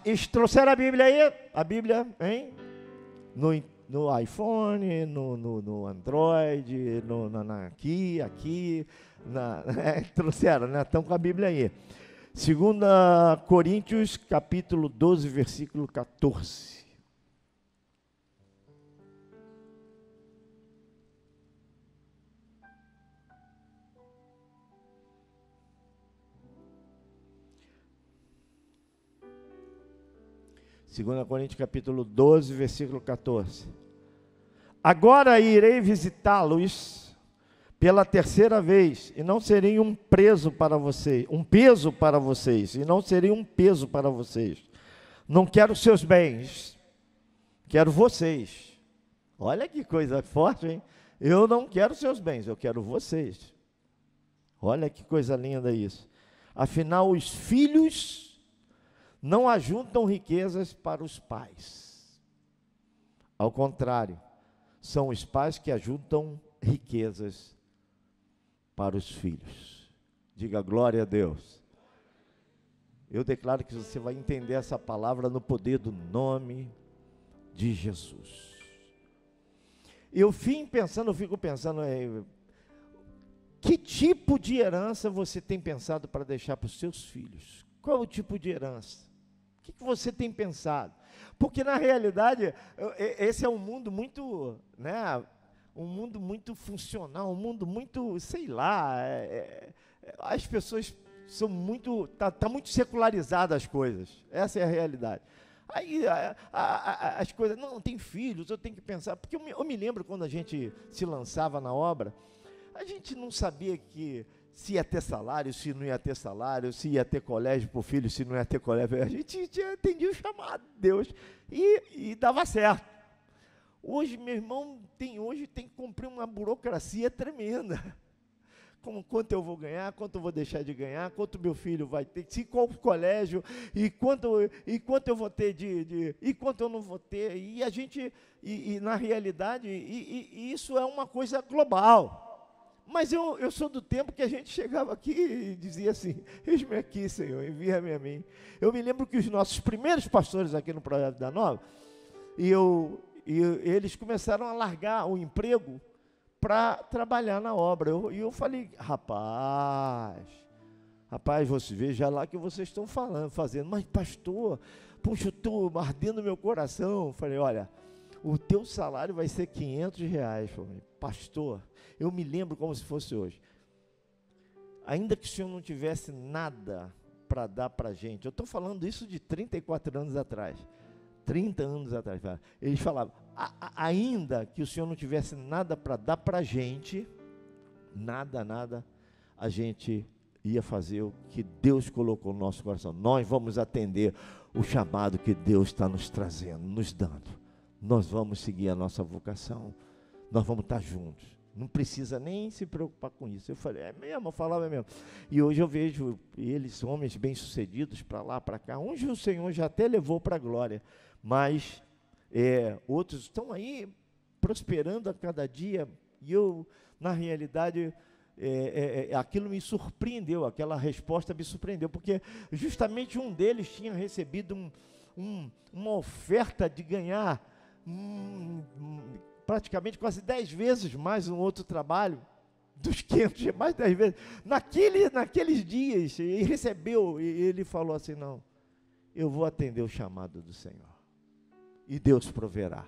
Eles trouxeram a Bíblia aí? A Bíblia, hein? No iPhone, no Android, aqui, trouxeram, né? Estão com a Bíblia aí. 2 Coríntios, capítulo 12, versículo 14. Segunda Coríntios, capítulo 12, versículo 14. Agora irei visitá-los pela terceira vez, e não serei um peso para vocês, e não serei um peso para vocês. Não quero seus bens, quero vocês. Olha que coisa forte, hein? Eu não quero seus bens, eu quero vocês. Olha que coisa linda isso. Afinal, os filhos não ajuntam riquezas para os pais. Ao contrário, são os pais que ajuntam riquezas para os filhos. Diga glória a Deus. Eu declaro que você vai entender essa palavra no poder do nome de Jesus. Eu fico pensando, que tipo de herança você tem pensado para deixar para os seus filhos? Qual o tipo de herança? O que você tem pensado? Porque na realidade, esse é um mundo muito, né, um mundo muito funcional, um mundo muito, sei lá, as pessoas são muito, tá muito secularizada as coisas, essa é a realidade. Aí as coisas, não, tem filhos, eu tenho que pensar, porque eu me lembro quando a gente se lançava na obra, a gente não sabia se ia ter salário, se não ia ter salário, se ia ter colégio para o filho, se não ia ter colégio. A gente atendia o chamado de Deus e dava certo. Hoje, meu irmão, tem que cumprir uma burocracia tremenda. Quanto eu vou ganhar, quanto eu vou deixar de ganhar, quanto meu filho vai ter, se qual colégio, e quanto eu vou ter e quanto eu não vou ter. E a gente, na realidade, isso é uma coisa global. Mas eu sou do tempo que a gente chegava aqui e dizia assim, eis-me aqui, Senhor, envia-me a mim. Eu me lembro que os nossos primeiros pastores aqui no Projeto da Nova, eles começaram a largar o emprego para trabalhar na obra. E eu falei, rapaz, você veja lá que vocês estão fazendo, mas pastor, puxa, eu estou ardendo meu coração. Eu falei, olha, o teu salário vai ser R$500. Falei, pastor, eu me lembro como se fosse hoje. Ainda que o senhor não tivesse nada para dar para a gente, eu estou falando isso de 34 anos atrás, 30 anos atrás, eles falavam, ainda que o senhor não tivesse nada para dar para a gente, nada, a gente ia fazer o que Deus colocou no nosso coração. Nós vamos atender o chamado que Deus está nos trazendo, nos dando. Nós vamos seguir a nossa vocação, nós vamos estar juntos. Não precisa nem se preocupar com isso. Eu falei, eu falava mesmo. E hoje eu vejo eles, homens bem-sucedidos, para lá, para cá. Uns o Senhor já até levou para a glória, mas outros estão aí prosperando a cada dia. E eu, na realidade, aquilo me surpreendeu, aquela resposta me surpreendeu, porque justamente um deles tinha recebido uma oferta de ganhar praticamente quase 10 vezes mais um outro trabalho, dos 500, mais 10 vezes, naqueles dias, e recebeu, e ele falou assim, não, eu vou atender o chamado do Senhor, e Deus proverá,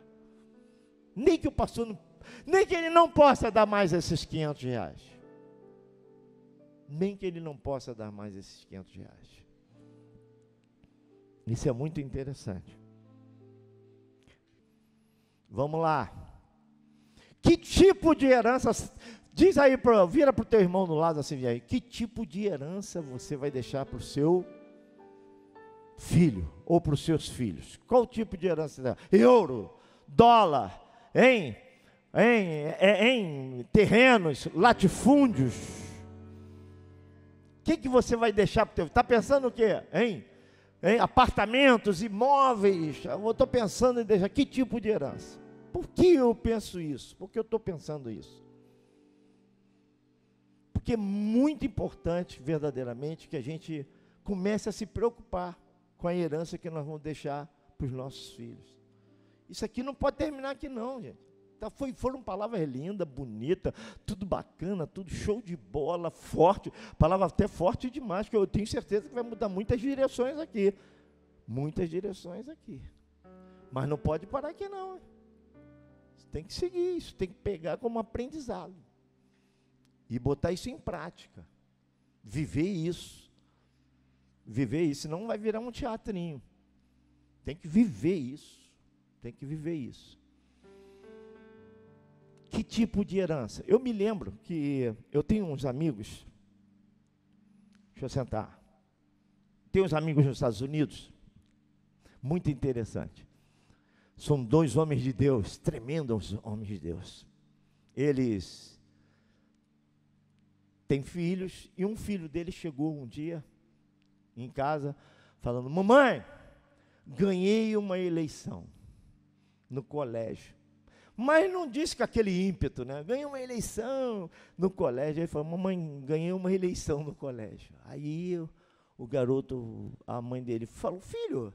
nem que o pastor, nem que ele não possa dar mais esses R$500, nem que ele não possa dar mais esses R$500, isso é muito interessante. Vamos lá. Que tipo de herança, diz aí, vira para o teu irmão do lado assim, aí, que tipo de herança você vai deixar para o seu filho, ou para os seus filhos? Qual tipo de herança? Euro, dólar, em terrenos, latifúndios. O que você vai deixar para o teu filho? Está pensando o quê? Apartamentos, imóveis? Eu estou pensando em deixar, que tipo de herança? Por que eu penso isso? Por que eu estou pensando isso? Porque é muito importante, verdadeiramente, que a gente comece a se preocupar com a herança que nós vamos deixar para os nossos filhos. Isso aqui não pode terminar aqui não, gente. Então, foram palavras lindas, bonitas, tudo bacana, tudo show de bola, forte, palavra até forte demais, que eu tenho certeza que vai mudar muitas direções aqui. Muitas direções aqui. Mas não pode parar aqui não. Você tem que seguir isso, tem que pegar como aprendizado. E botar isso em prática. Viver isso. Viver isso, senão vai virar um teatrinho. Tem que viver isso. Tem que viver isso. Que tipo de herança? Eu me lembro que eu tenho uns amigos. Deixa eu sentar. Tenho uns amigos nos Estados Unidos. Muito interessante. São 2 homens de Deus, tremendos homens de Deus. Eles têm filhos, e um filho deles chegou um dia em casa, falando: mamãe, ganhei uma eleição no colégio. Mas não disse com aquele ímpeto, né? Ganhei uma eleição no colégio. Ele falou: mamãe, ganhei uma eleição no colégio. Aí o garoto, a mãe dele, falou: filho,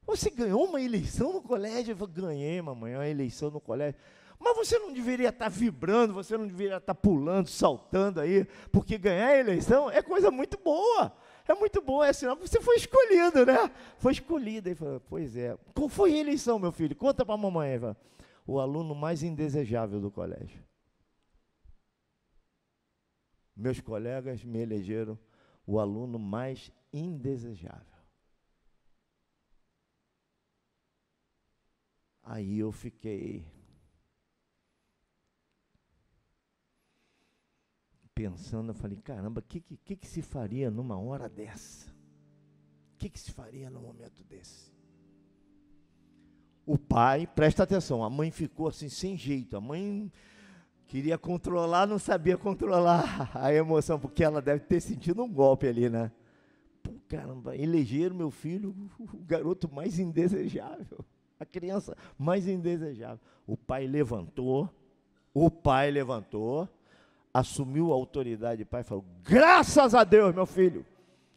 você ganhou uma eleição no colégio? Eu falei: ganhei, mamãe, uma eleição no colégio. Mas você não deveria estar vibrando, você não deveria estar pulando, saltando aí, porque ganhar a eleição é coisa muito boa. É muito boa, é sinal que você foi escolhido, né? Foi escolhido. Ele falou: pois é. Qual foi a eleição, meu filho? Conta para a mamãe. Ele falou: o aluno mais indesejável do colégio. Meus colegas me elegeram o aluno mais indesejável. Aí eu fiquei pensando, eu falei: caramba, o que se faria numa hora dessa? O que se faria num momento desse? O pai, presta atenção, a mãe ficou assim, sem jeito. A mãe queria controlar, não sabia controlar a emoção, porque ela deve ter sentido um golpe ali, né? Pô, caramba, elegeram meu filho o garoto mais indesejável, a criança mais indesejável. O pai levantou, assumiu a autoridade de pai e falou: graças a Deus, meu filho,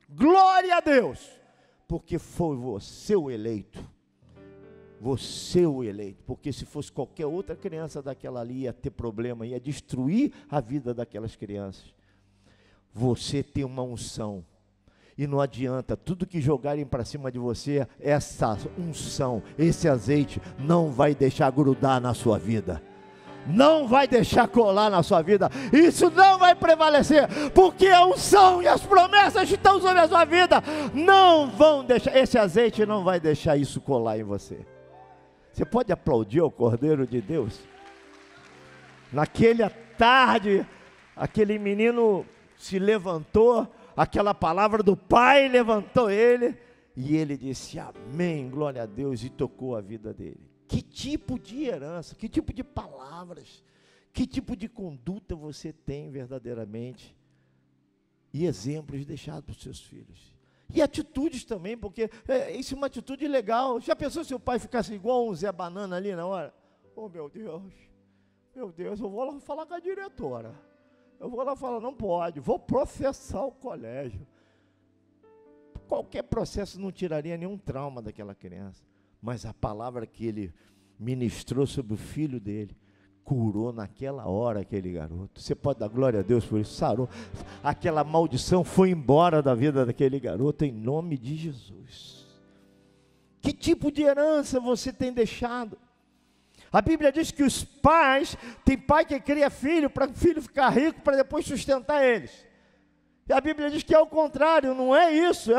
glória a Deus, porque foi você o eleito. Você o eleito, porque se fosse qualquer outra criança daquela ali, ia ter problema, ia destruir a vida daquelas crianças. Você tem uma unção, e não adianta, tudo que jogarem para cima de você, essa unção, esse azeite, não vai deixar grudar na sua vida. Não vai deixar colar na sua vida, isso não vai prevalecer, porque a unção e as promessas que estão sobre a sua vida, não vão deixar, esse azeite não vai deixar isso colar em você. Você pode aplaudir ao Cordeiro de Deus? Naquela tarde, aquele menino se levantou, aquela palavra do Pai levantou ele, e ele disse: amém, glória a Deus, e tocou a vida dele. Que tipo de herança, que tipo de palavras, que tipo de conduta você tem verdadeiramente, e exemplos deixados para os seus filhos? E atitudes também, porque isso é uma atitude legal. Já pensou se o pai ficasse igual um Zé Banana ali na hora? Oh, meu Deus, eu vou lá falar com a diretora. Eu vou lá falar: não pode, vou processar o colégio. Qualquer processo não tiraria nenhum trauma daquela criança. Mas a palavra que ele ministrou sobre o filho dele, curou naquela hora aquele garoto. Você pode dar glória a Deus por isso? Sarou. Aquela maldição foi embora da vida daquele garoto, em nome de Jesus. Que tipo de herança você tem deixado? A Bíblia diz que os pais, tem pai que cria filho para o filho ficar rico, para depois sustentar eles. E a Bíblia diz que é o contrário, não é isso,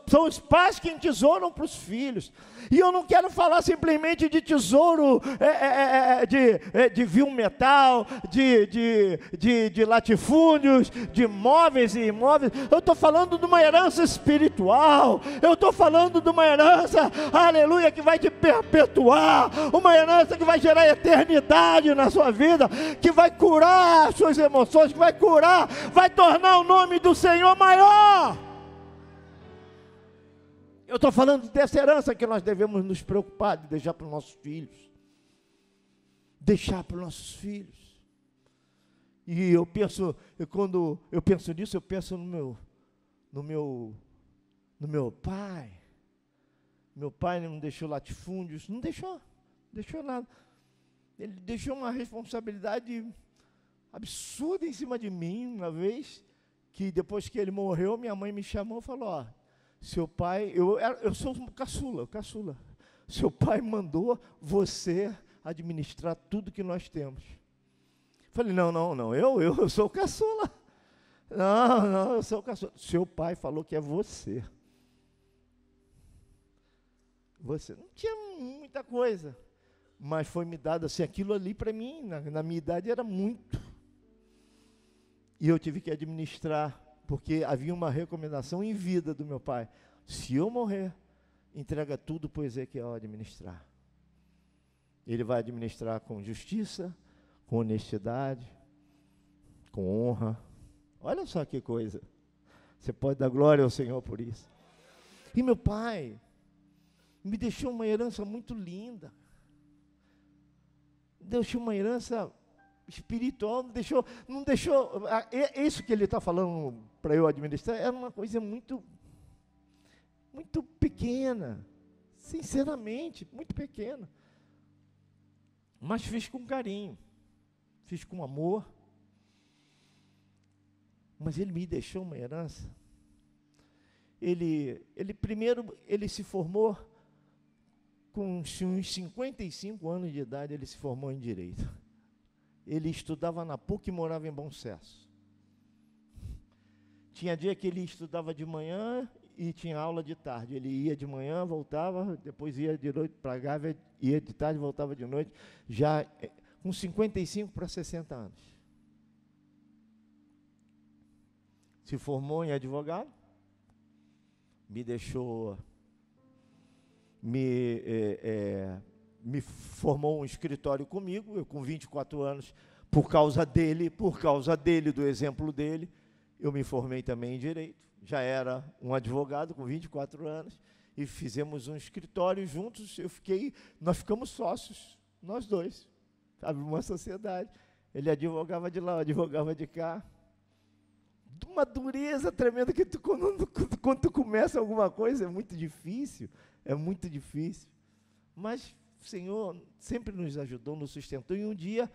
são os pais que entesouram para os filhos. E eu não quero falar simplesmente de tesouro, de vil metal, de latifúndios, de móveis e imóveis. Eu estou falando de uma herança espiritual, eu estou falando de uma herança, aleluia, que vai te perpetuar, uma herança que vai gerar eternidade na sua vida, que vai curar as suas emoções, que vai curar, vai tornar o nome do Senhor maior. Eu estou falando dessa herança que nós devemos nos preocupar de deixar para os nossos filhos. Deixar para os nossos filhos. E eu penso, quando eu penso nisso, eu penso no meu pai. Meu pai não deixou latifúndios, não deixou nada. Ele deixou uma responsabilidade absurda em cima de mim, uma vez, que depois que ele morreu, minha mãe me chamou e falou, ó, seu pai, eu sou caçula, seu pai mandou você administrar tudo que nós temos. Falei, não, eu sou o caçula. Não, eu sou o caçula. Seu pai falou que é você. Você não tinha muita coisa, mas foi me dado assim, aquilo ali para mim, na minha idade era muito. E eu tive que administrar, porque havia uma recomendação em vida do meu pai. Se eu morrer, entrega tudo para o Ezequiel administrar. Ele vai administrar com justiça, com honestidade, com honra. Olha só que coisa. Você pode dar glória ao Senhor por isso. E meu pai me deixou uma herança muito linda. Deixou uma herança espiritual, não deixou. Isso que ele está falando para eu administrar era uma coisa muito pequena, sinceramente, muito pequena. Mas fiz com carinho, fiz com amor. Mas ele me deixou uma herança. Ele primeiro, ele se formou com uns 55 anos de idade, ele se formou em Direito. Ele estudava na PUC e morava em Bom Sucesso. Tinha dia que ele estudava de manhã e tinha aula de tarde. Ele ia de manhã, voltava, depois ia de noite para Gávea, ia de tarde, voltava de noite, já com 55 para 60 anos. Se formou em advogado, me deixou, me formou um escritório comigo, eu com 24 anos, por causa dele, do exemplo dele, eu me formei também em Direito, já era um advogado com 24 anos, e fizemos um escritório juntos, nós ficamos sócios, nós dois, sabe, uma sociedade, ele advogava de lá, eu advogava de cá, uma dureza tremenda, que quando tu começa alguma coisa é muito difícil, mas o Senhor sempre nos ajudou, nos sustentou, e um dia,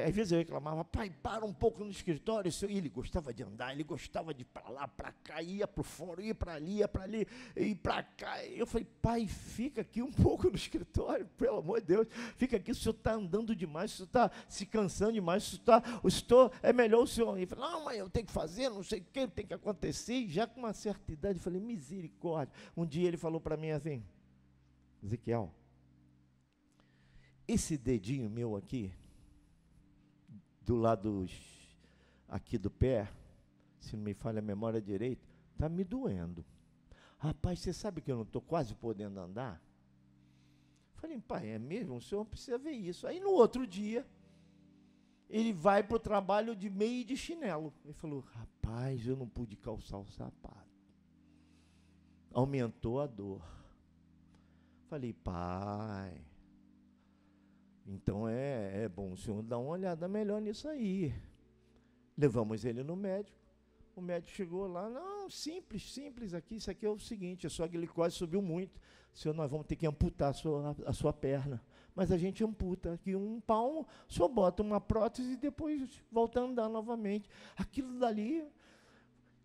às vezes eu reclamava, pai, para um pouco no escritório, e ele gostava de andar, ele gostava de ir para lá, para cá, ia para o fórum, ia para ali, ia para cá, eu falei, pai, fica aqui um pouco no escritório, pelo amor de Deus, fica aqui, o senhor está andando demais, o senhor está se cansando demais, o senhor, é melhor o senhor, ele falou, não, mas eu tenho que fazer, não sei o que, tem que acontecer, e já com uma certa idade, eu falei, misericórdia, um dia ele falou para mim assim, Ezequiel, esse dedinho meu aqui, do lado aqui do pé, se não me falha a memória direita, está me doendo. Rapaz, você sabe que eu não estou quase podendo andar? Falei, pai, é mesmo? O senhor precisa ver isso. Aí no outro dia, ele vai para o trabalho de meia e de chinelo. Ele falou, rapaz, eu não pude calçar o sapato. Aumentou a dor. Falei, pai, então é bom o senhor dar uma olhada melhor nisso aí. Levamos ele no médico, o médico chegou lá, não, simples aqui, isso aqui é o seguinte, a sua glicose subiu muito, senhor, nós vamos ter que amputar a sua perna, mas a gente amputa aqui um palmo, o senhor bota uma prótese e depois volta a andar novamente. Aquilo dali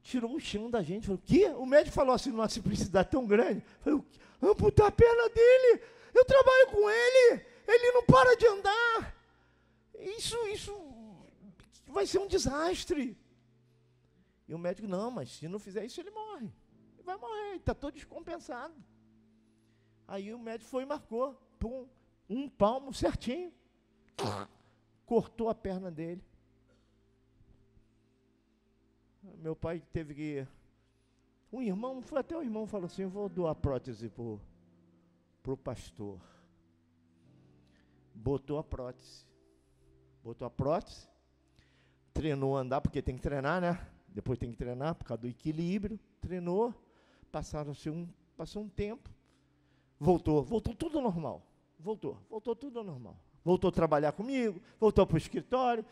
tirou o chão da gente, falou, o quê? O médico falou assim, numa simplicidade tão grande, falou, amputar a perna dele, eu trabalho com ele não para de andar, isso vai ser um desastre. E o médico, não, mas se não fizer isso, ele morre, ele vai morrer, está todo descompensado. Aí o médico foi e marcou, pum, um palmo certinho, cortou a perna dele. Meu pai teve que, até o irmão falou assim, eu vou doar prótese para o pastor. Botou a prótese, treinou a andar, porque tem que treinar, né? Depois tem que treinar, por causa do equilíbrio, treinou, passou um tempo, voltou tudo normal, voltou tudo normal. Voltou a trabalhar comigo, voltou para o escritório,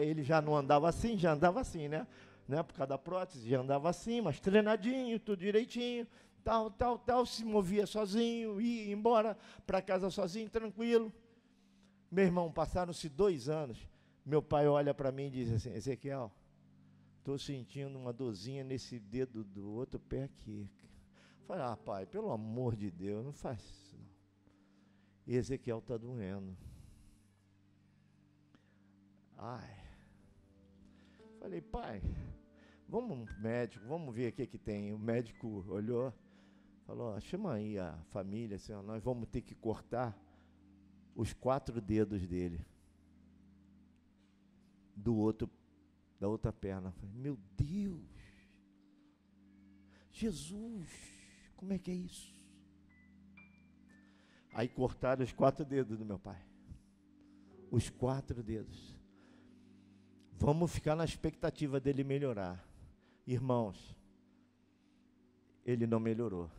ele já não andava assim, já andava assim, né? Por causa da prótese, já andava assim, mas treinadinho, tudo direitinho, tal, se movia sozinho, ia embora para casa sozinho, tranquilo. Meu irmão, passaram-se 2 anos, meu pai olha para mim e diz assim: Ezequiel, estou sentindo uma dorzinha nesse dedo do outro pé aqui. Falei: pai, pelo amor de Deus, não faz isso não. E Ezequiel está doendo. Falei: pai, vamos no médico, vamos ver o que tem. O médico olhou, falou: chama aí a família, assim, nós vamos ter que cortar os 4 dedos dele, da outra perna. Falei: meu Deus, Jesus, como é que é isso? Aí cortaram os 4 dedos do meu pai, os 4 dedos. Vamos ficar na expectativa dele melhorar. Irmãos, ele não melhorou.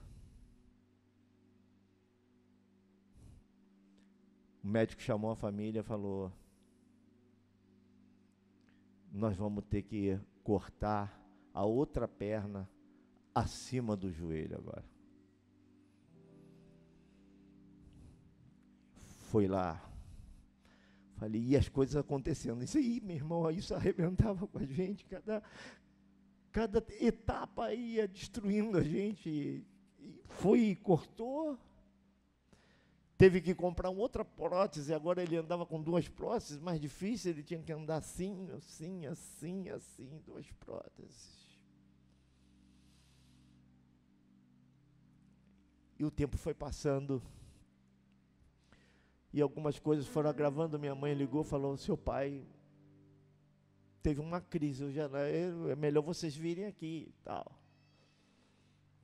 O médico chamou a família e falou: nós vamos ter que cortar a outra perna acima do joelho agora. Foi lá. Falei, e as coisas acontecendo. Isso aí, meu irmão, isso arrebentava com a gente. Cada etapa ia destruindo a gente. E foi e cortou. Teve que comprar uma outra prótese. Agora ele andava com 2 próteses, mais difícil. Ele tinha que andar assim, 2 próteses. E o tempo foi passando. E algumas coisas foram agravando. Minha mãe ligou e falou: seu pai teve uma crise, é melhor vocês virem aqui e tal.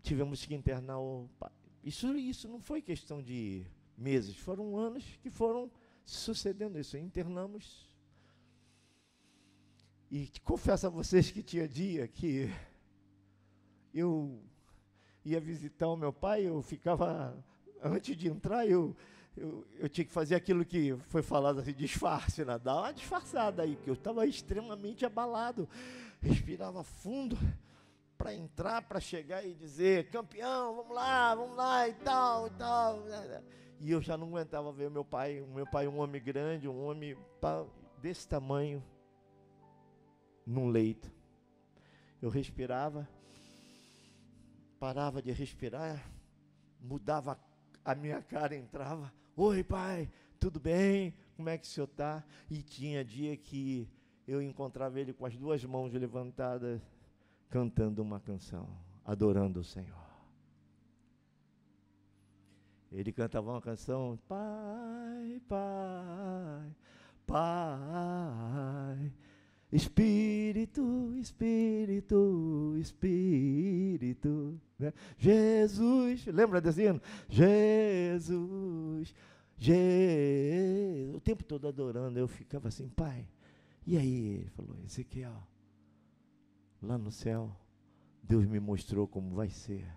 Tivemos que internar o pai. Isso não foi questão de meses, foram anos que foram sucedendo isso. Internamos. E confesso a vocês que tinha dia que eu ia visitar o meu pai, eu ficava, antes de entrar, eu tinha que fazer aquilo que foi falado assim, disfarce, né? Dar uma disfarçada aí, porque eu estava extremamente abalado. Respirava fundo para entrar, para chegar e dizer: campeão, vamos lá, e tal. E eu já não aguentava ver o meu pai, um homem grande, um homem desse tamanho, num leito. Eu respirava, parava de respirar, mudava a minha cara, entrava: oi pai, tudo bem? Como é que o senhor está? E tinha dia que eu encontrava ele com as 2 mãos levantadas, cantando uma canção, adorando o Senhor. Ele cantava uma canção: Pai, Pai, Pai, Espírito, Espírito, Espírito, né? Jesus, lembra desse hino? Jesus, Jesus, o tempo todo adorando. Eu ficava assim: pai, e aí? Ele falou: Ezequiel, lá no céu, Deus me mostrou como vai ser.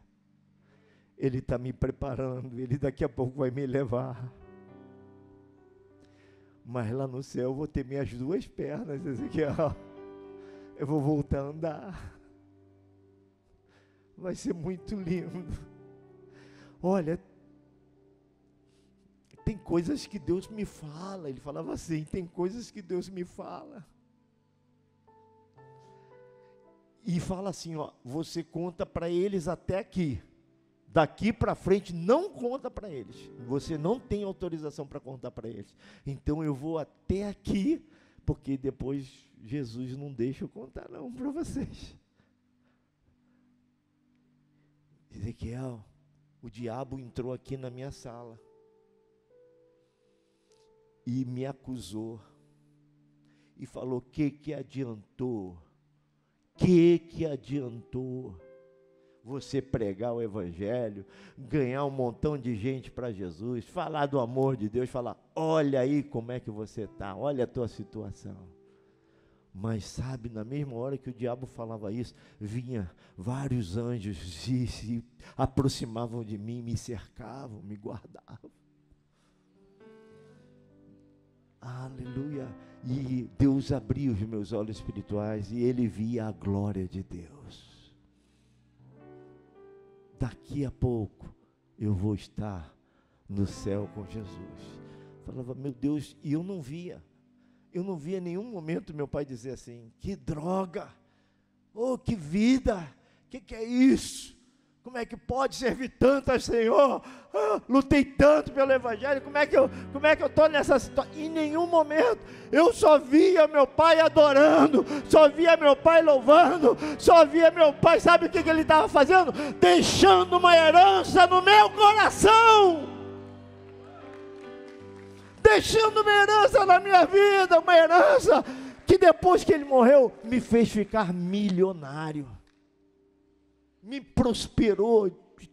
Ele está me preparando, Ele daqui a pouco vai me levar. Mas lá no céu eu vou ter minhas 2 pernas, Ezequiel. Eu vou voltar a andar. Vai ser muito lindo. Olha, tem coisas que Deus me fala. Ele falava assim: tem coisas que Deus me fala. E fala assim, ó: você conta para eles até aqui. Daqui para frente não conta para eles. Você não tem autorização para contar para eles. Então eu vou até aqui, porque depois Jesus não deixa eu contar não para vocês. Ezequiel, o diabo entrou aqui na minha sala e me acusou e falou: que adiantou? Que adiantou você pregar o evangelho, ganhar um montão de gente para Jesus, falar do amor de Deus, falar: olha aí como é que você está, olha a tua situação. Mas sabe, na mesma hora que o diabo falava isso, vinha vários anjos e se aproximavam de mim, me cercavam, me guardavam. Aleluia. E Deus abriu os meus olhos espirituais e Ele via a glória de Deus. daqui a pouco eu vou estar no céu com Jesus. Falava, meu Deus, e eu não via em nenhum momento meu pai dizer assim, que droga, oh, que vida, que é isso? Como é que pode servir tanto ao Senhor? Lutei tanto pelo Evangelho, como é que eu estou nessa situação? Em nenhum momento, eu só via meu pai adorando, só via meu pai louvando, só via meu pai, sabe o que ele estava fazendo? Deixando uma herança no meu coração, deixando uma herança na minha vida, uma herança que depois que ele morreu, me fez ficar milionário. Me prosperou de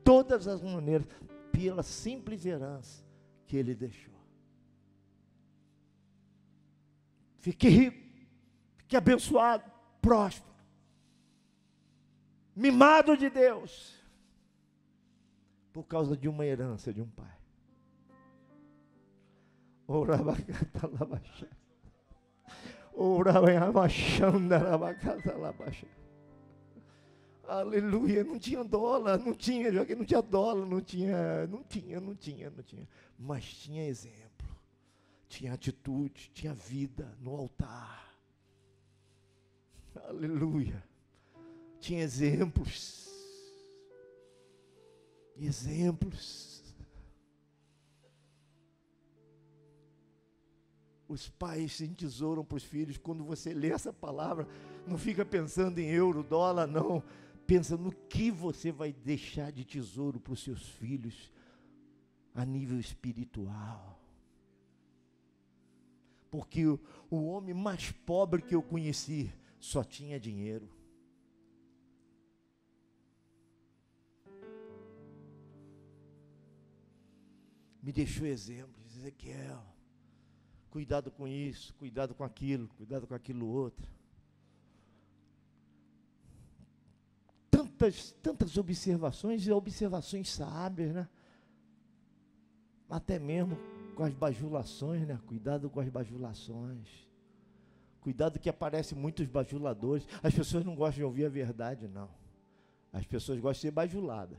todas as maneiras, pela simples herança que ele deixou. Fiquei rico, fiquei abençoado, próspero, mimado de Deus, por causa de uma herança de um pai. Aleluia, não tinha dólar, não tinha dólar, não tinha, mas tinha exemplo, tinha atitude, tinha vida no altar, aleluia, tinha exemplos, os pais entesouram para os filhos. Quando você lê essa palavra, não fica pensando em euro, dólar, não. Pensa no que você vai deixar de tesouro para os seus filhos a nível espiritual. Porque o homem mais pobre que eu conheci só tinha dinheiro. Me deixou exemplos, Ezequiel. Cuidado com isso, cuidado com aquilo outro. Tantas observações e observações sábias, né? Até mesmo com as bajulações, né? Cuidado com as bajulações. Cuidado que aparecem muitos bajuladores. As pessoas não gostam de ouvir a verdade, não. As pessoas gostam de ser bajuladas.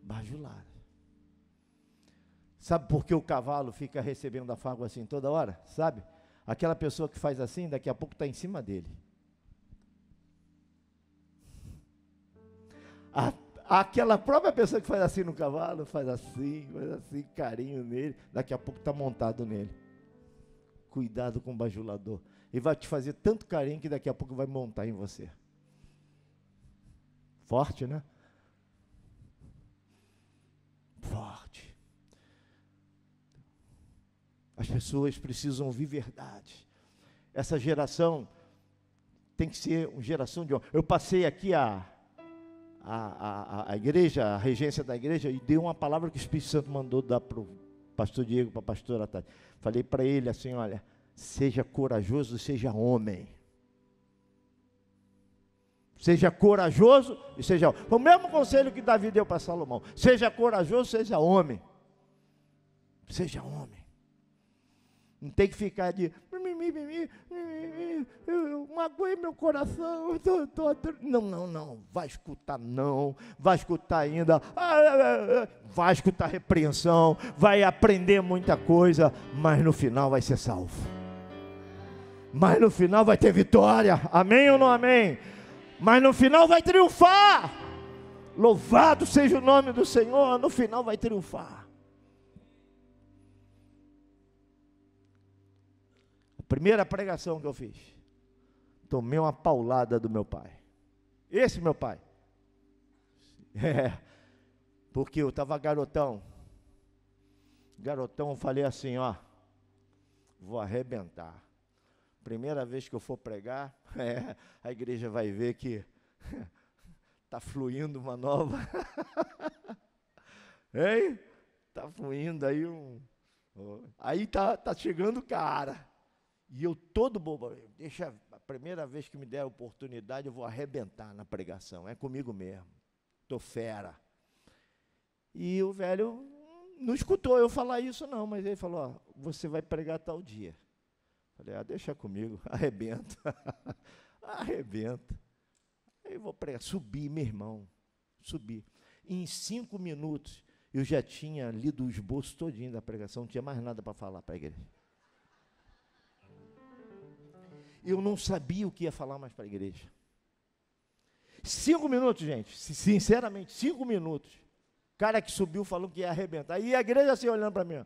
Bajulada. Sabe por que o cavalo fica recebendo afago assim toda hora? Sabe? Aquela pessoa que faz assim, daqui a pouco está em cima dele. Aquela própria pessoa que faz assim no cavalo, faz assim, carinho nele, daqui a pouco está montado nele. Cuidado com o bajulador. Ele vai te fazer tanto carinho que daqui a pouco vai montar em você. Forte, né? Forte. As pessoas precisam ouvir verdade. Essa geração tem que ser uma geração de homem. Eu passei aqui a igreja, a regência da igreja, e dei uma palavra que o Espírito Santo mandou dar para o pastor Diego, para a pastora Tati. Falei para ele assim, olha, seja corajoso, seja homem. Seja corajoso e seja homem. Foi o mesmo conselho que Davi deu para Salomão. Seja corajoso, seja homem. Seja homem. Não tem que ficar de eu magoei meu coração. Não. Vai escutar não. Vai escutar ainda. Vai escutar repreensão. Vai aprender muita coisa. Mas no final vai ser salvo. Mas no final vai ter vitória. Amém ou não amém? Mas no final vai triunfar. Louvado seja o nome do Senhor. No final vai triunfar. Primeira pregação que eu fiz, tomei uma paulada do meu pai. Esse meu pai. Porque eu estava garotão, eu falei assim, ó, vou arrebentar. Primeira vez que eu for pregar, a igreja vai ver que está fluindo uma nova. Hein? Está fluindo aí aí tá chegando o cara. E eu todo bobo, deixa, a primeira vez que me der a oportunidade, eu vou arrebentar na pregação, é comigo mesmo, tô fera. E o velho não escutou eu falar isso não, mas ele falou, ó, você vai pregar tal dia. Falei, deixa comigo, arrebenta, arrebenta. Eu vou pregar. Subi, meu irmão, subi. Em 5 minutos, eu já tinha lido o esboço todinho da pregação, não tinha mais nada para falar para a igreja. Eu não sabia o que ia falar mais para a igreja. 5 minutos, gente, sinceramente, 5 minutos. O cara que subiu falou que ia arrebentar. E a igreja assim, olhando para mim, ó.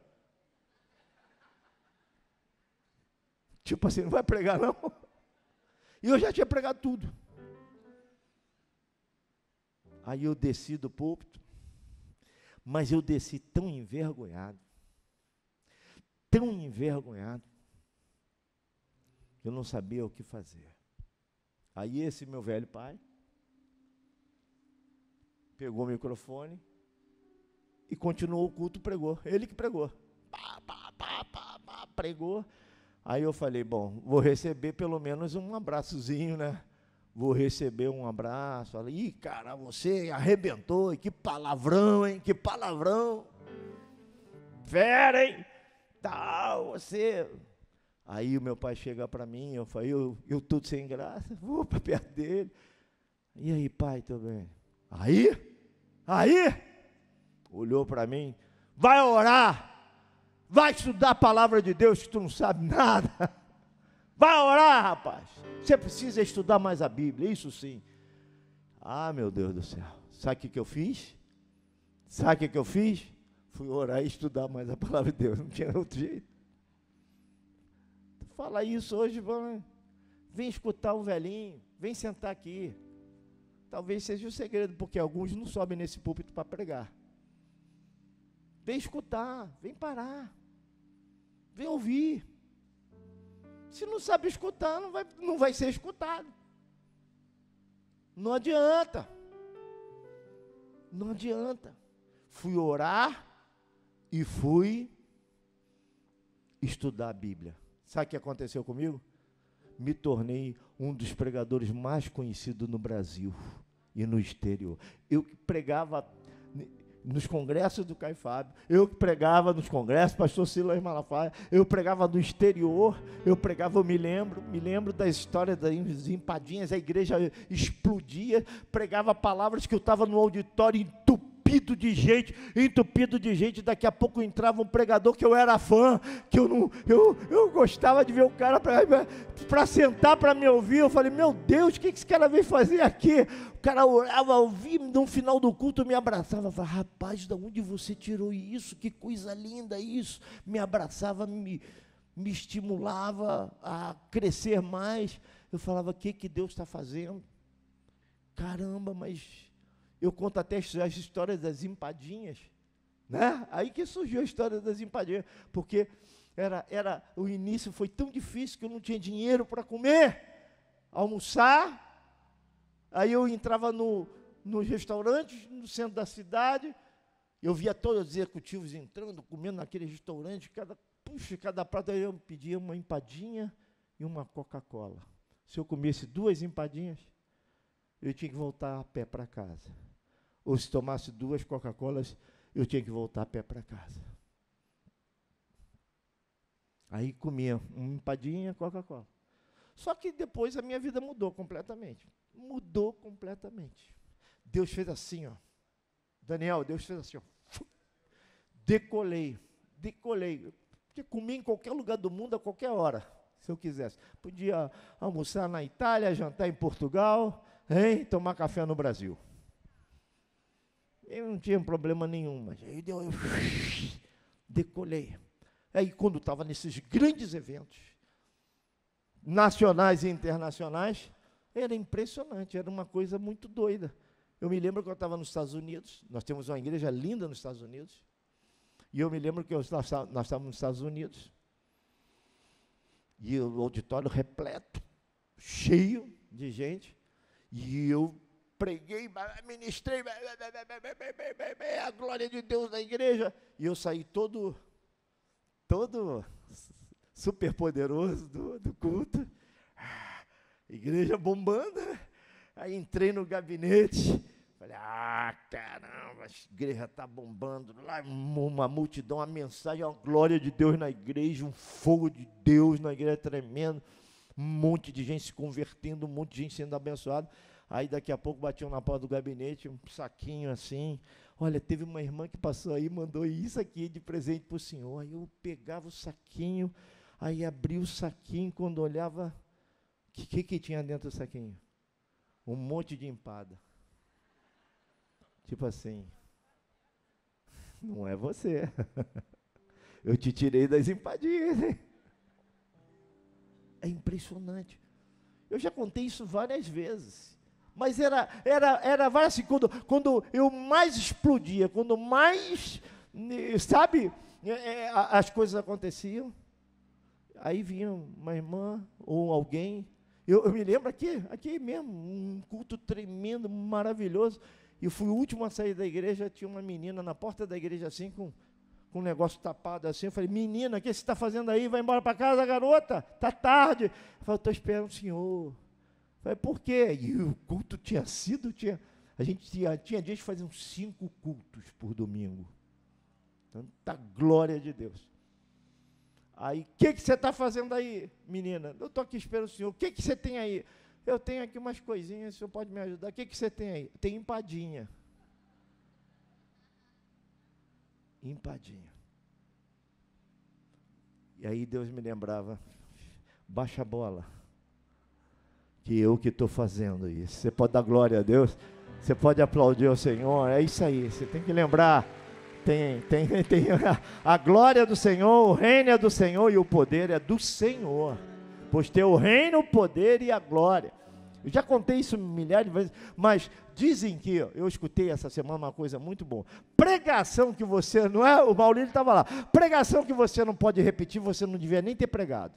Tipo assim, não vai pregar não? E eu já tinha pregado tudo. Aí eu desci do púlpito, mas eu desci tão envergonhado, eu não sabia o que fazer. Aí esse meu velho pai pegou o microfone e continuou o culto, pregou. Ele que pregou. Pregou. Aí eu falei, bom, vou receber pelo menos um abraçozinho, né? Vou receber um abraço. Falei, ih, cara, você arrebentou, que palavrão, hein? Que palavrão. Fera, hein? Tal, você. Aí o meu pai chega para mim, eu falei, eu tudo sem graça, vou para perto dele. E aí, pai, tudo bem? Aí, olhou para mim, vai orar, vai estudar a palavra de Deus que tu não sabe nada. Vai orar, rapaz. Você precisa estudar mais a Bíblia, isso sim. Ah, meu Deus do céu. Sabe o que eu fiz? Fui orar e estudar mais a palavra de Deus, não tinha outro jeito. Fala isso hoje, vem escutar o velhinho, vem sentar aqui. Talvez seja o segredo, porque alguns não sobem nesse púlpito para pregar. Vem escutar, vem parar, vem ouvir. Se não sabe escutar, não vai ser escutado. Não adianta. Fui orar e fui estudar a Bíblia. Sabe o que aconteceu comigo? Me tornei um dos pregadores mais conhecidos no Brasil e no exterior. Eu pregava nos congressos do Caio Fábio, eu pregava nos congressos, pastor Silas Malafaia, eu pregava no exterior, eu me lembro da história das empadinhas, a igreja explodia, pregava palavras que eu estava no auditório entupido de gente, daqui a pouco entrava um pregador que eu era fã, que eu gostava de ver o cara para sentar, para me ouvir. Eu falei, meu Deus, o que esse cara veio fazer aqui? O cara orava, ouvia, no final do culto me abraçava, eu falava, rapaz, de onde você tirou isso? Que coisa linda isso! Me abraçava, me estimulava a crescer mais. Eu falava, o que Deus está fazendo? Caramba, mas eu conto até as histórias das empadinhas, né? Aí que surgiu a história das empadinhas, porque o início foi tão difícil que eu não tinha dinheiro para comer, almoçar. Aí eu entrava nos restaurantes, no centro da cidade, eu via todos os executivos entrando, comendo naquele restaurante, cada prato eu pedia uma empadinha e uma Coca-Cola. Se eu comesse 2 empadinhas, eu tinha que voltar a pé para casa. Ou se tomasse 2 Coca-Colas, eu tinha que voltar a pé para casa. Aí comia uma empadinha, Coca-Cola. Só que depois a minha vida mudou completamente. Deus fez assim, ó. Daniel, Deus fez assim, ó. Decolei. Porque comia em qualquer lugar do mundo, a qualquer hora, se eu quisesse. Podia almoçar na Itália, jantar em Portugal, tomar café no Brasil. Eu não tinha problema nenhum, mas aí eu decolei. Aí quando estava nesses grandes eventos, nacionais e internacionais, era impressionante, era uma coisa muito doida. Eu me lembro que eu estava nos Estados Unidos, nós temos uma igreja linda nos Estados Unidos, e eu me lembro que nós estávamos nos Estados Unidos, e o auditório repleto, cheio de gente, e eu preguei, ministrei, a glória de Deus na igreja, e eu saí todo super poderoso do culto, igreja bombando, né? Aí entrei no gabinete, falei, caramba, a igreja está bombando, lá uma multidão, a mensagem, a glória de Deus na igreja, um fogo de Deus na igreja tremendo, um monte de gente se convertendo, um monte de gente sendo abençoada. Aí daqui a pouco batiam na porta do gabinete, um saquinho assim. Olha, teve uma irmã que passou aí e mandou isso aqui de presente para o senhor. Aí eu pegava o saquinho, aí abria o saquinho, quando olhava, o que tinha dentro do saquinho? Um monte de empada. Tipo assim, não é você. Eu te tirei das empadinhas, hein? É impressionante. Eu já contei isso várias vezes. Mas era assim, quando eu mais explodia, quando mais, sabe, as coisas aconteciam, aí vinha uma irmã ou alguém, eu me lembro aqui mesmo, um culto tremendo, maravilhoso, e eu fui o último a sair da igreja, tinha uma menina na porta da igreja assim, com um negócio tapado assim, eu falei, menina, o que você está fazendo aí? Vai embora para casa, garota, está tarde. Eu falei, estou esperando o senhor. Falei, por quê? E o culto a gente tinha dias que faziam 5 cultos por domingo. Tanta glória de Deus. Aí, o que você está fazendo aí, menina? Eu estou aqui esperando o senhor. O que você tem aí? Eu tenho aqui umas coisinhas, o senhor pode me ajudar? O que você tem aí? Tem empadinha. Empadinha. E aí Deus me lembrava, baixa a bola. Que eu que estou fazendo isso. Você pode dar glória a Deus, você pode aplaudir ao Senhor, é isso aí, você tem que lembrar, tem a glória do Senhor, o reino é do Senhor e o poder é do Senhor, pois tem o reino, o poder e a glória. Eu já contei isso milhares de vezes, mas dizem que, eu escutei essa semana uma coisa muito boa, pregação que você, não é, o Maurílio estava lá, pregação que você não pode repetir, você não devia nem ter pregado.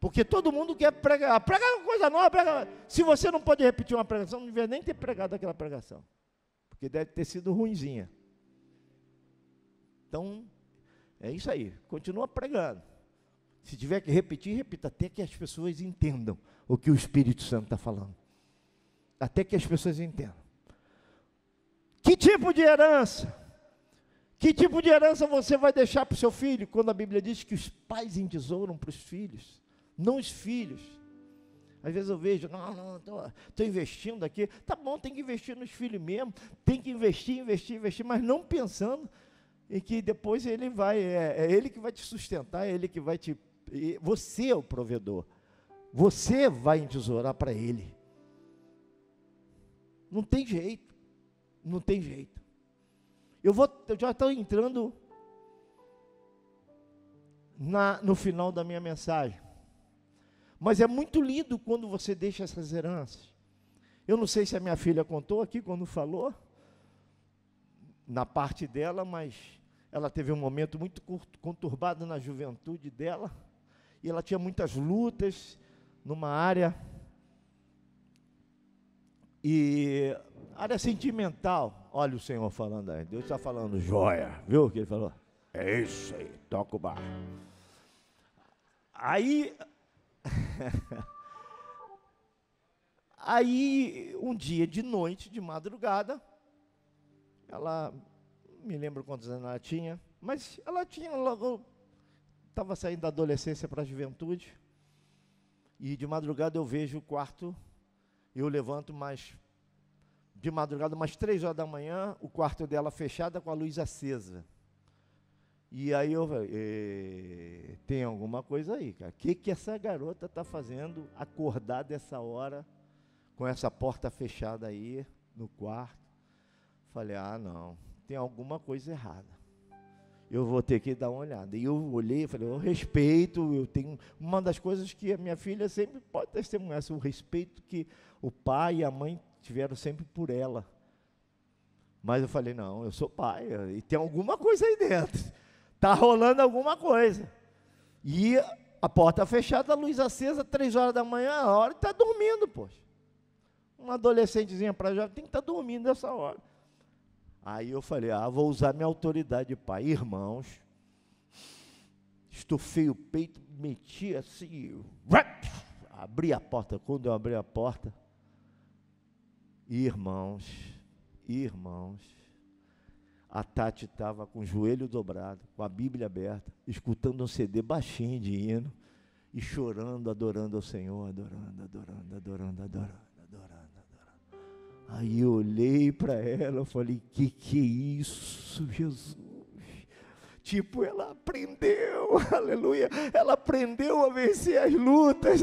Porque todo mundo quer pregar uma coisa nova, se você não pode repetir uma pregação, não devia nem ter pregado aquela pregação, porque deve ter sido ruinzinha. Então, é isso aí, continua pregando. Se tiver que repetir, repita, até que as pessoas entendam o que o Espírito Santo está falando. Até que as pessoas entendam. Que tipo de herança? Que tipo de herança você vai deixar para o seu filho, quando a Bíblia diz que os pais entesouram para os filhos? Não os filhos. Às vezes eu vejo, não, estou investindo aqui. Tá bom, tem que investir nos filhos mesmo, tem que investir, mas não pensando em que depois ele vai, é ele que vai te sustentar, é ele que vai te... Você é o provedor. Você vai entesourar para ele. Não tem jeito. Não tem jeito. Eu já estou entrando no final da minha mensagem. Mas é muito lindo quando você deixa essas heranças. Eu não sei se a minha filha contou aqui quando falou, na parte dela, mas ela teve um momento muito conturbado na juventude dela, e ela tinha muitas lutas numa área, e área sentimental. Olha o Senhor falando aí, Deus está falando, joia, viu o que ele falou? É isso aí, toca o barco. Aí, um dia de noite, de madrugada, ela, não me lembro quantos anos ela tinha, mas ela tinha logo, estava saindo da adolescência para a juventude, e de madrugada eu vejo o quarto, eu levanto de madrugada, umas 3 horas da manhã, o quarto dela fechado com a luz acesa. E aí eu falei, tem alguma coisa aí, cara. O que essa garota está fazendo acordar dessa hora, com essa porta fechada aí, no quarto? Falei, não, tem alguma coisa errada. Eu vou ter que dar uma olhada. E eu olhei e falei, eu respeito, eu tenho... Uma das coisas que a minha filha sempre pode testemunhar, o respeito que o pai e a mãe tiveram sempre por ela. Mas eu falei, não, eu sou pai, e tem alguma coisa aí dentro. Está rolando alguma coisa. E a porta fechada, a luz acesa, 3 horas da manhã, a hora que está dormindo, poxa. Uma adolescentezinha para jovem tem que estar dormindo nessa hora. Aí eu falei, vou usar minha autoridade de pai. Irmãos, estufei o peito, meti assim, abri a porta. Quando eu abri a porta, irmãos, a Tati estava com o joelho dobrado, com a Bíblia aberta, escutando um CD baixinho de hino, e chorando, adorando ao Senhor, adorando. Aí eu olhei para ela, eu falei, que é isso, Jesus? Tipo, ela aprendeu, aleluia, ela aprendeu a vencer as lutas,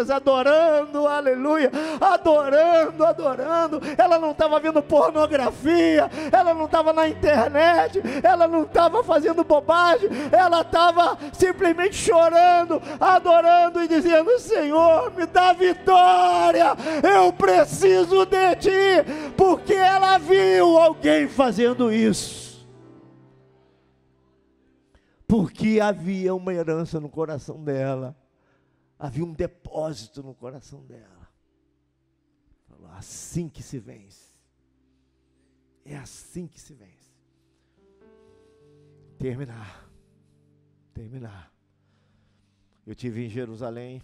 adorando, aleluia, adorando, ela não estava vendo pornografia, ela não estava na internet, ela não estava fazendo bobagem, ela estava simplesmente chorando, adorando e dizendo, Senhor, me dá vitória, eu preciso de Ti, porque ela viu alguém fazendo isso. Porque havia uma herança no coração dela, havia um depósito no coração dela. Falou, assim que se vence, é assim que se vence. Terminar. Eu estive em Jerusalém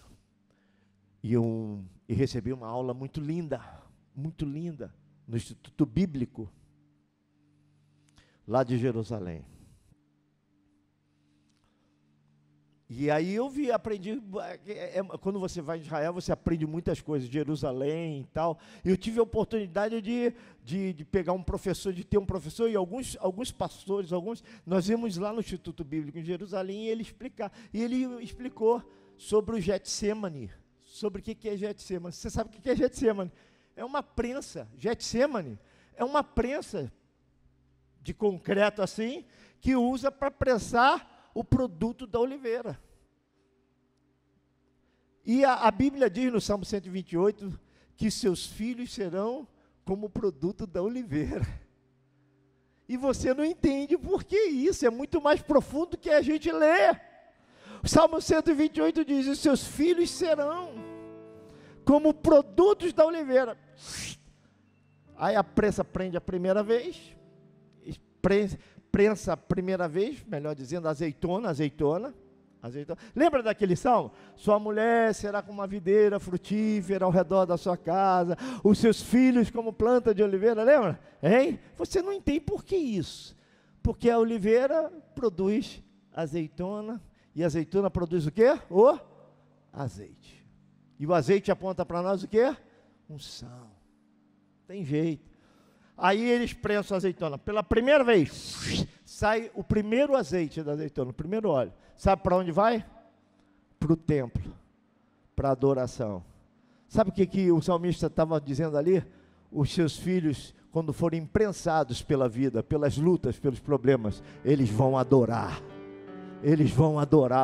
e recebi uma aula muito linda, no Instituto Bíblico, lá de Jerusalém. E aí eu aprendi, quando você vai em Israel, você aprende muitas coisas, Jerusalém e tal. E eu tive a oportunidade de pegar um professor, de ter um professor, e alguns pastores, nós íamos lá no Instituto Bíblico em Jerusalém, e ele explicou sobre o Getsemane, sobre o que é Getsemane. Você sabe o que é Getsemane? É uma prensa, Getsemane é uma prensa de concreto assim, que usa para prensar o produto da oliveira. E a Bíblia diz no Salmo 128 que seus filhos serão como o produto da oliveira. E você não entende por que isso, é muito mais profundo que a gente lê. O Salmo 128 diz, os seus filhos serão como produtos da oliveira. Aí a prensa prende a primeira vez, prensa a primeira vez, melhor dizendo, azeitona. Lembra daquele salmo? Sua mulher será como uma videira frutífera ao redor da sua casa, os seus filhos como planta de oliveira, lembra? Hein? Você não entende por que isso? Porque a oliveira produz azeitona, e a azeitona produz o quê? O azeite. E o azeite aponta para nós o quê? Unção. Tem jeito. Aí eles prensam a azeitona. Pela primeira vez, sai o primeiro azeite da azeitona, o primeiro óleo. Sabe para onde vai? Para o templo, para a adoração. Sabe o que o salmista estava dizendo ali? Os seus filhos, quando forem imprensados pela vida, pelas lutas, pelos problemas, eles vão adorar.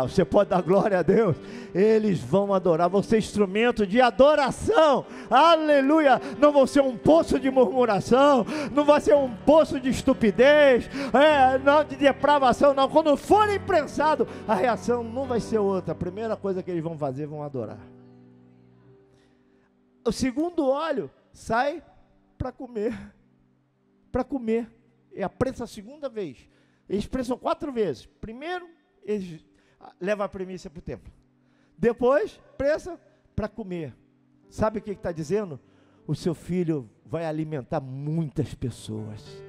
Você pode dar glória a Deus? Eles vão adorar, vão ser instrumento de adoração, aleluia. Não vão ser um poço de murmuração, não vai ser um poço de estupidez, não de depravação, não. Quando forem prensados, a reação não vai ser outra. A primeira coisa que eles vão fazer, vão adorar. O segundo óleo sai para comer, é a prensa a segunda vez. Eles prensam 4 vezes. Primeiro, eles levam a primícia para o templo. Depois, prensa para comer. Sabe o que está dizendo? O seu filho vai alimentar muitas pessoas.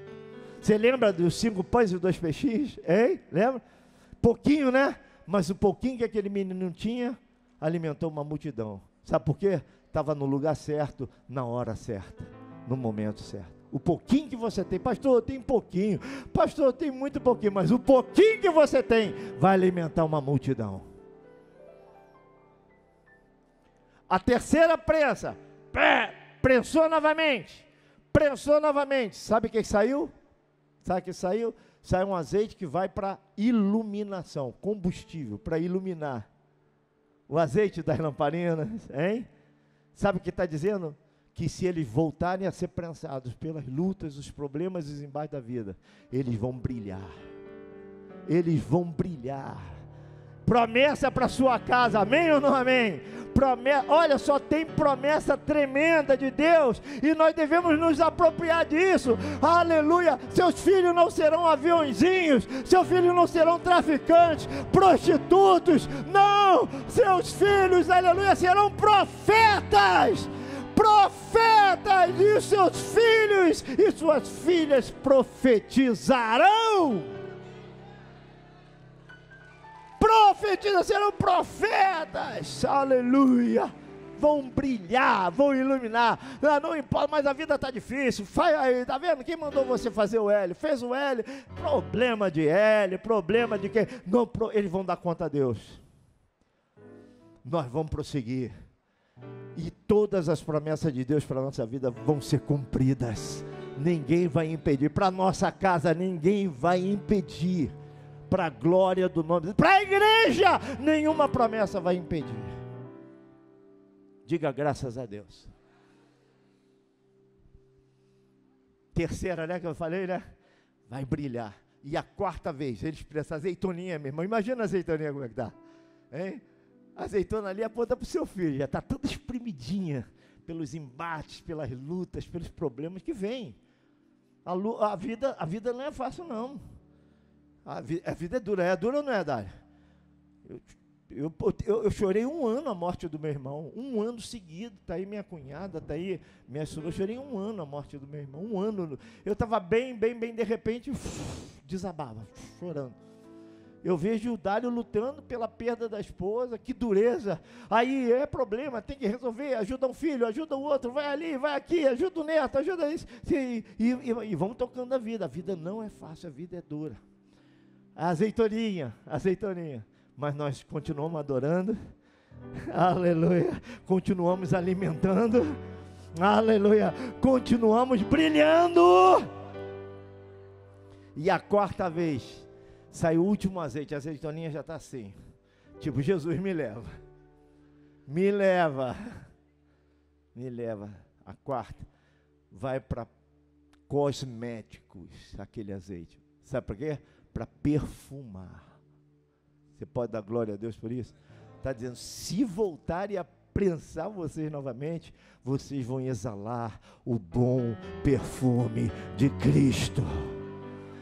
Você lembra dos 5 pães e 2 peixinhos? Hein? Lembra? Pouquinho, né? Mas o pouquinho que aquele menino tinha, alimentou uma multidão. Sabe por quê? Estava no lugar certo, na hora certa, no momento certo. O pouquinho que você tem, pastor, eu tenho pouquinho, pastor, eu tenho muito pouquinho, mas o pouquinho que você tem vai alimentar uma multidão. A terceira prensa, prensou novamente, sabe o que saiu? Sai um azeite que vai para iluminação, combustível, para iluminar. O azeite das lamparinas, hein? Sabe o que está dizendo? Que se eles voltarem a ser prensados pelas lutas, os problemas e os embates da vida, eles vão brilhar. Promessa para sua casa, amém ou não amém? Olha só, tem promessa tremenda de Deus, e nós devemos nos apropriar disso, aleluia. Seus filhos não serão aviãozinhos, seus filhos não serão traficantes, prostitutos, não, seus filhos, aleluia, serão profetas, e seus filhos e suas filhas profetizarão. profetizam, serão profetas, aleluia, vão brilhar, vão iluminar. Não importa, mas a vida está difícil. Faz aí, tá vendo? Quem mandou você fazer o L? Fez o L, problema de L, problema de quem? Não, eles vão dar conta a Deus. Nós vamos prosseguir. E todas as promessas de Deus para a nossa vida vão ser cumpridas. Ninguém vai impedir. Para a nossa casa, ninguém vai impedir. Para a glória do nome de Deus. Para a igreja, nenhuma promessa vai impedir. Diga graças a Deus. Terceira, né, que eu falei, né? Vai brilhar. E a quarta vez, eles precisam, azeitoninha, meu irmão. Imagina a azeitoninha como é que tá. Hein? A azeitona ali aponta para o seu filho, já está toda espremidinha pelos embates, pelas lutas, pelos problemas que vêm. A vida não é fácil, não. A vida é dura ou não é, Dália? Eu chorei 1 ano a morte do meu irmão, 1 ano seguido. Está aí minha cunhada, está aí minha sogra. Eu chorei 1 ano a morte do meu irmão, 1 ano. Eu estava bem, de repente, desabava, chorando. Eu vejo o Dário lutando pela perda da esposa, que dureza. Aí é problema, tem que resolver, ajuda um filho, ajuda o outro, vai ali, vai aqui, ajuda o neto, ajuda isso. E vamos tocando a vida. A vida não é fácil, a vida é dura. Azeitoninha. Mas nós continuamos adorando, aleluia, continuamos alimentando, aleluia, continuamos brilhando. E a quarta vez, sai o último azeite, a azeitoninha já está assim, tipo, Jesus me leva, a quarta, vai para cosméticos, aquele azeite, sabe para quê? Para perfumar. Você pode dar glória a Deus por isso? Está dizendo, se voltarem a prensar vocês novamente, vocês vão exalar o bom perfume de Cristo.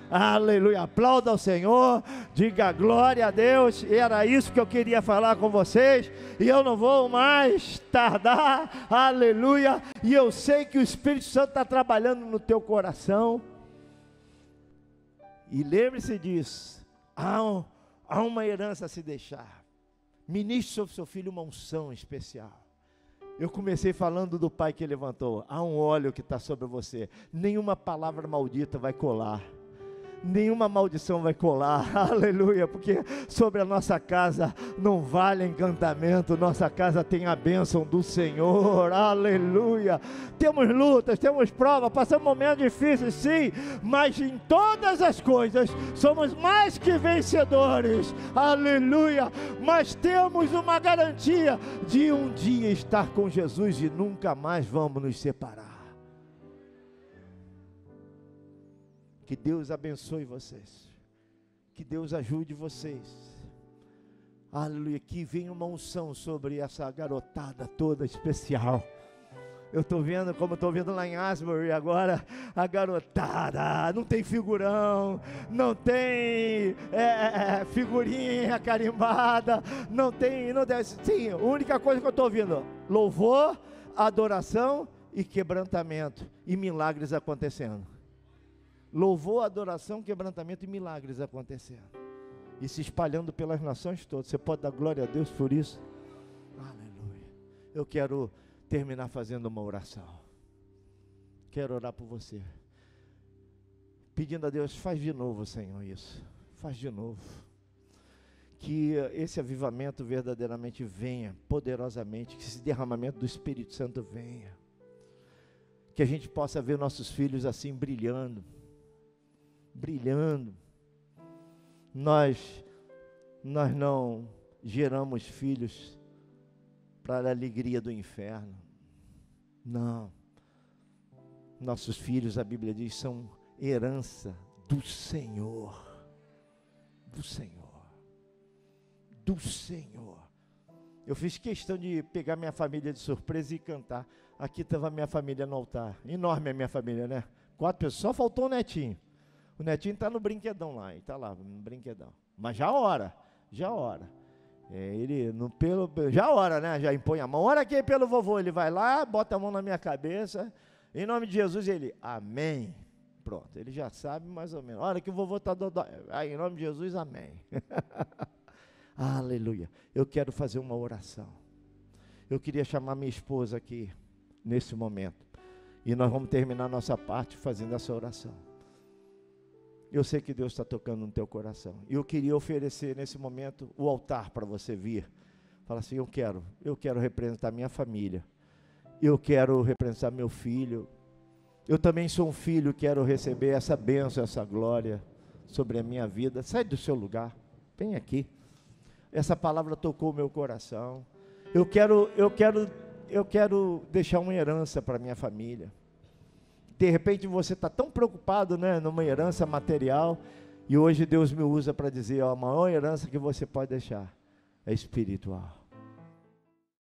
Aleluia, aplauda ao Senhor, diga glória a Deus. E era isso que eu queria falar com vocês, e eu não vou mais tardar, aleluia. E eu sei que o Espírito Santo está trabalhando no teu coração, e lembre-se disso, há uma herança a se deixar. Ministre sobre seu filho uma unção especial. Eu comecei falando do pai que levantou. Há um óleo que está sobre você. Nenhuma palavra maldita vai colar. Nenhuma maldição vai colar, aleluia, porque sobre a nossa casa não vale encantamento, nossa casa tem a bênção do Senhor, aleluia. Temos lutas, temos provas, passamos momentos difíceis, sim, mas em todas as coisas somos mais que vencedores, aleluia. Mas temos uma garantia de um dia estar com Jesus e nunca mais vamos nos separar. Que Deus abençoe vocês. Que Deus ajude vocês. Aleluia. Que venha uma unção sobre essa garotada toda especial. Eu estou vendo, como estou vendo lá em Asbury agora, a garotada, não tem figurão, não tem figurinha carimbada, não tem, sim, a única coisa que eu estou ouvindo, louvor, adoração e quebrantamento, e milagres acontecendo. Louvor, adoração, quebrantamento e milagres acontecendo. E se espalhando pelas nações todas. Você pode dar glória a Deus por isso? Aleluia. Eu quero terminar fazendo uma oração. Quero orar por você. Pedindo a Deus, faz de novo, Senhor, isso. Faz de novo. Que esse avivamento verdadeiramente venha, poderosamente. Que esse derramamento do Espírito Santo venha. Que a gente possa ver nossos filhos assim brilhando. Nós não geramos filhos para a alegria do inferno, não. Nossos filhos, a Bíblia diz, são herança do Senhor, do Senhor. Eu fiz questão de pegar minha família de surpresa e cantar. Aqui estava minha família no altar, enorme a minha família, né? 4 pessoas, só faltou o netinho. O netinho está no brinquedão lá, ele está lá no brinquedão. Mas já ora. Já ora, né? Já impõe a mão. Ora aqui pelo vovô, ele vai lá, bota a mão na minha cabeça. Em nome de Jesus, ele, amém. Pronto, ele já sabe mais ou menos. Olha que o vovô está dodói. Aí, em nome de Jesus, amém. Aleluia. Eu quero fazer uma oração. Eu queria chamar minha esposa aqui, nesse momento. E nós vamos terminar nossa parte fazendo essa oração. Eu sei que Deus está tocando no teu coração. E eu queria oferecer nesse momento o altar para você vir. Fala assim, eu quero representar minha família. Eu quero representar meu filho. Eu também sou um filho, quero receber essa bênção, essa glória sobre a minha vida. Sai do seu lugar, vem aqui. Essa palavra tocou o meu coração. Eu quero deixar uma herança para minha família. De repente você está tão preocupado, né, numa herança material, e hoje Deus me usa para dizer, ó, a maior herança que você pode deixar é espiritual.